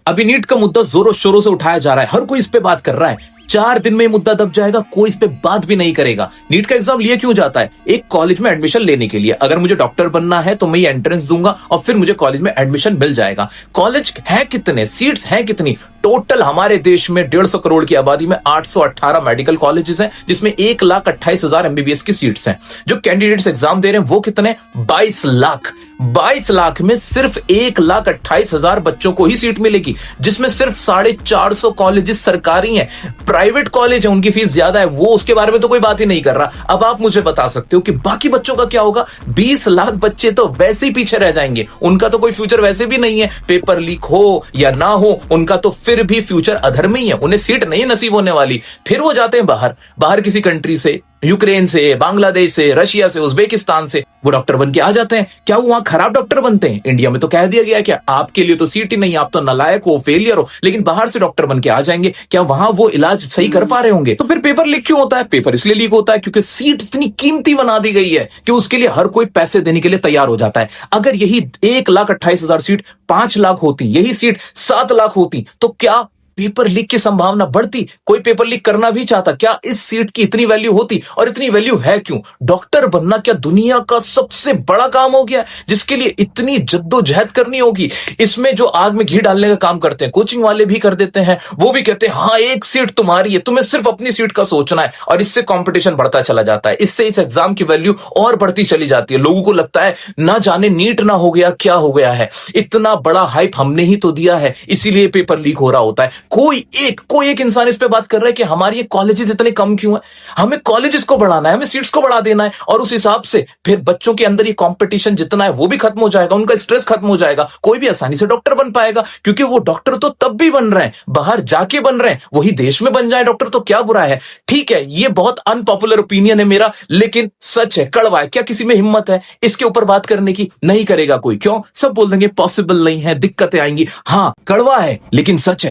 अभी नीट का मुद्दा जोरों शोरों से उठाया जा रहा है, हर कोई इस पे बात कर रहा है। 4 दिन में ये मुद्दा दब जाएगा, कोई इस पे बात भी नहीं करेगा। नीट का एग्जाम लिया क्यों जाता है? एक कॉलेज में एडमिशन लेने के लिए। अगर मुझे डॉक्टर बनना है तो मैं ये एंट्रेंस दूंगा और फिर मुझे कॉलेज में एडमिशन मिल जाएगा। कॉलेज है कितने, सीट्स हैं कितनी? टोटल हमारे देश में 150 करोड़ की आबादी में 818 मेडिकल कॉलेजेस हैं, जिसमें 1,28,000 एमबीबीएस की सीट्स हैं। जो कैंडिडेट्स एग्जाम दे रहे हैं वो कितने? 22 लाख। 22 लाख में सिर्फ 1,28,000 बच्चों को ही सीट मिलेगी, जिसमें सिर्फ 450 कॉलेजेस सरकारी हैं। प्राइवेट कॉलेज है, उनकी फीस ज्यादा है, वो उसके बारे में तो कोई बात ही नहीं कर रहा। अब आप मुझे बता सकते हो कि बाकी बच्चों का क्या होगा? 20 लाख बच्चे तो वैसे ही पीछे रह जाएंगे, उनका तो कोई फ्यूचर वैसे भी नहीं है। पेपर लीक हो या ना हो, उनका तो फिर भी फ्यूचर अधर में ही है, उन्हें सीट नहीं नसीब होने वाली। फिर वो जाते हैं बाहर किसी कंट्री से, यूक्रेन से, बांग्लादेश से, रशिया से, उज्बेकिस्तान से, वो डॉक्टर बन के आ जाते हैं। क्या वो वहां खराब डॉक्टर बनते हैं? इंडिया में तो कह दिया गया क्या आपके लिए तो सीट ही नहीं, आप तो नालायक हो, फेलियर हो। लेकिन बाहर से डॉक्टर बन के आ जाएंगे, क्या वहां वो इलाज सही कर पा रहे होंगे? तो फिर पेपर लीक क्यों होता है? पेपर इसलिए लीक होता है क्योंकि सीट इतनी कीमती बना दी गई है कि उसके लिए हर कोई पैसे देने के लिए तैयार हो जाता है। अगर यही 1,28,000 सीट 5 लाख होती, यही सीट 7 लाख होती, तो क्या पेपर लीक की संभावना बढ़ती? कोई पेपर लीक करना भी चाहता? क्या इस सीट की इतनी वैल्यू होती? और इतनी वैल्यू है क्यों? डॉक्टर बनना क्या दुनिया का सबसे बड़ा काम हो गया जिसके लिए इतनी जद्दोजहद करनी होगी? इसमें जो आग में घी डालने का काम करते हैं, कोचिंग वाले भी कर देते हैं। वो भी कहते हैं हाँ, एक सीट तुम्हारी है, तुम्हें सिर्फ अपनी सीट का सोचना है। और इससे कंपटीशन बढ़ता चला जाता है, इससे इस एग्जाम की वैल्यू और बढ़ती चली जाती है। लोगों को लगता है ना जाने नीट ना हो गया, क्या हो गया है, इतना बड़ा हाइप हमने ही तो दिया है, इसीलिए पेपर लीक हो रहा होता है। कोई एक इंसान इस पे बात कर रहा है कि हमारी ये कॉलेजेस इतने कम क्यों है? हमें कॉलेजेस को बढ़ाना है, हमें सीट्स को बढ़ा देना है, और उस हिसाब से फिर बच्चों के अंदर ये कंपटीशन जितना है वो भी खत्म हो जाएगा, उनका स्ट्रेस खत्म हो जाएगा। कोई भी आसानी से डॉक्टर बन पाएगा, क्योंकि वो डॉक्टर तो तब भी बन रहे हैं, बाहर जाके बन रहे हैं। वही देश में बन जाए डॉक्टर तो क्या बुरा है? ठीक है, ये बहुत अनपॉपुलर ओपिनियन है मेरा, लेकिन सच है, कड़वा है। क्या किसी में हिम्मत है इसके ऊपर बात करने की? नहीं करेगा कोई। क्यों? सब बोल देंगे पॉसिबल नहीं है, दिक्कतें आएंगी। हाँ, कड़वा है लेकिन सच है।